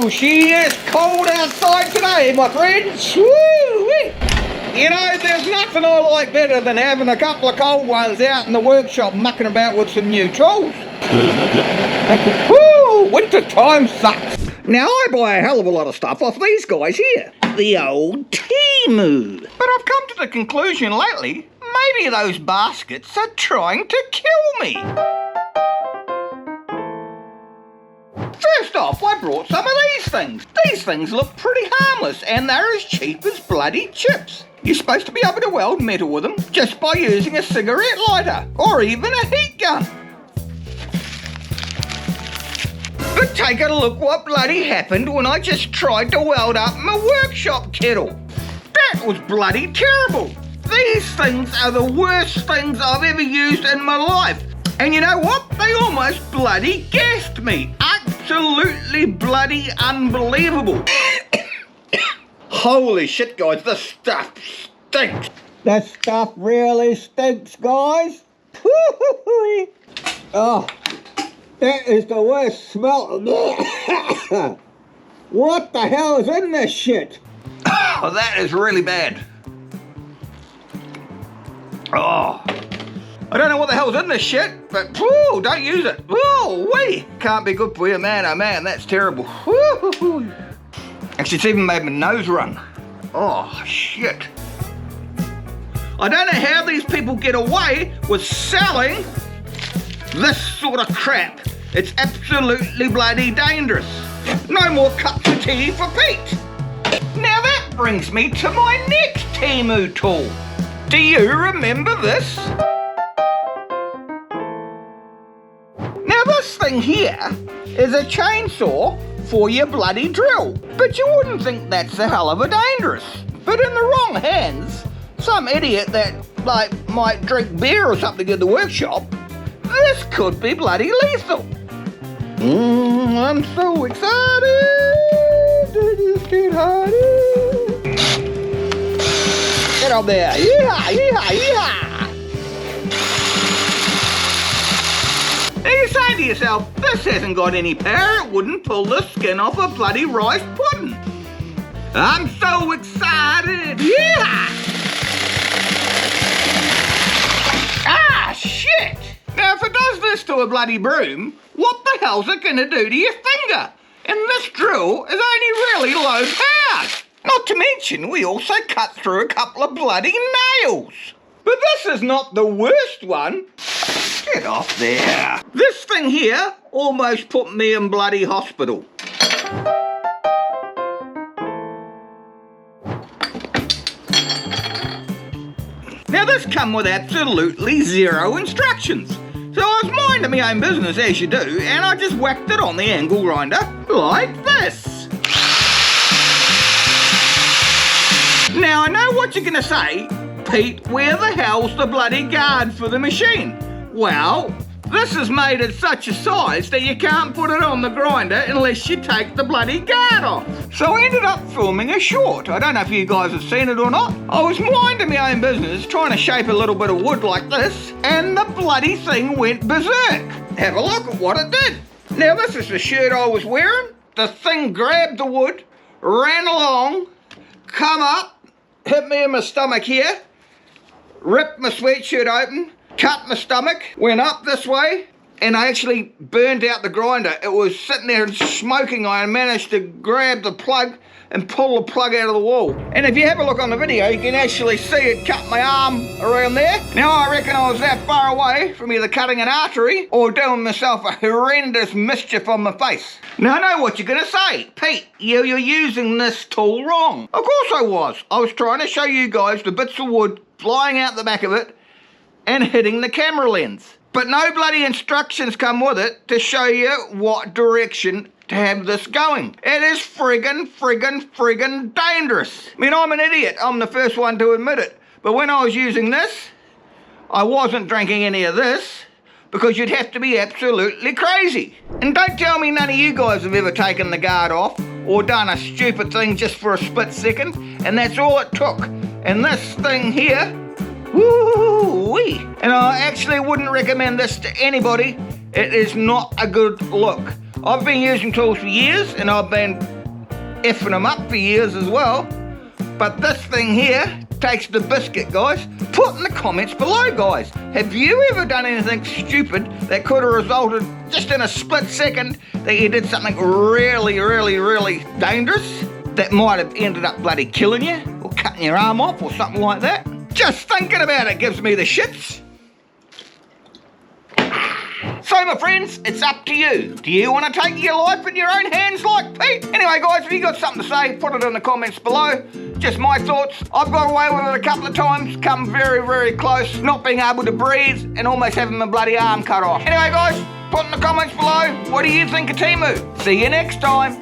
Oh, she is cold outside today, my friends. Woo-wee. You know, there's nothing I like better than having a couple of cold ones out in the workshop mucking about with some new tools. Woo, winter time sucks. Now, I buy a hell of a lot of stuff off these guys here, the old Temu. But I've come to the conclusion lately, maybe those baskets are trying to kill me. First off, I brought some of these things. These things look pretty harmless and they're as cheap as bloody chips. You're supposed to be able to weld metal with them just by using a cigarette lighter or even a heat gun. But take a look what bloody happened when I just tried to weld up my workshop kettle. That was bloody terrible. These things are the worst things I've ever used in my life. And you know what? They almost bloody gassed me. Absolutely bloody unbelievable. Holy shit, guys, this stuff stinks. That stuff really stinks, guys. Oh, that is the worst smell. What the hell is in this shit? Oh, that is really bad. Oh, I don't know what the hell's in this shit, but whoo, don't use it. Whoa, wait, can't be good for you, man. Oh man, that's terrible. Woo-hoo-hoo. Actually, it's even made my nose run. Oh shit. I don't know how these people get away with selling this sort of crap. It's absolutely bloody dangerous. No more cups of tea for Pete. Now that brings me to my next Temu tool. Do you remember this? Now this thing here is a chainsaw for your bloody drill. But you wouldn't think that's a hell of a dangerous. But in the wrong hands, some idiot that might drink beer or something in the workshop, this could be bloody lethal. I'm so excited to just get hiding. Get up there. Yeehaw, yeehaw, yeehaw. Now you're saying to yourself, this hasn't got any power, it wouldn't pull the skin off a bloody rice pudding. I'm so excited. Yeah. Ah, shit. Now if it does this to a bloody broom, what the hell's it gonna do to your finger? And this drill is only really low powered. Not to mention, we also cut through a couple of bloody nails. But this is not the worst one. Get off there. This thing here almost put me in bloody hospital. Now this come with absolutely zero instructions. So I was minding my own business as you do, and I just whacked it on the angle grinder like this. Now I know what you're gonna say, Pete, where the hell's the bloody guard for the machine? Well, this is made at such a size that you can't put it on the grinder unless you take the bloody guard off. So I ended up filming a short. I don't know if you guys have seen it or not. I was minding my own business, trying to shape a little bit of wood like this, and the bloody thing went berserk. Have a look at what it did. Now this is the shirt I was wearing. The thing grabbed the wood, ran along, come up, hit me in my stomach here, ripped my sweatshirt open, cut my stomach, went up this way, and I actually burned out the grinder. It was sitting there smoking. I managed to grab the plug and pull the plug out of the wall. And if you have a look on the video, you can actually see it cut my arm around there. Now I reckon I was that far away from either cutting an artery or doing myself a horrendous mischief on my face. Now I know what you're gonna say. Pete, you're using this tool wrong. Of course I was. I was trying to show you guys the bits of wood flying out the back of it and hitting the camera lens. But no bloody instructions come with it to show you what direction to have this going. It is friggin' dangerous. I mean, I'm an idiot. I'm the first one to admit it. But when I was using this, I wasn't drinking any of this because you'd have to be absolutely crazy. And don't tell me none of you guys have ever taken the guard off or done a stupid thing just for a split second, and that's all it took. And this thing here, woo-wee. And I actually wouldn't recommend this to anybody. It is not a good look. I've been using tools for years and I've been effing them up for years as well. But this thing here takes the biscuit, guys. Put in the comments below, guys. Have you ever done anything stupid that could have resulted just in a split second that you did something really, really, really dangerous that might have ended up bloody killing you or cutting your arm off or something like that? Just thinking about it gives me the shits. So my friends, it's up to you. Do you want to take your life in your own hands like Pete? Anyway guys, if you got something to say, put it in the comments below. Just my thoughts. I've got away with it a couple of times, come very, very close, not being able to breathe and almost having my bloody arm cut off. Anyway guys, put in the comments below, what do you think of Temu? See you next time.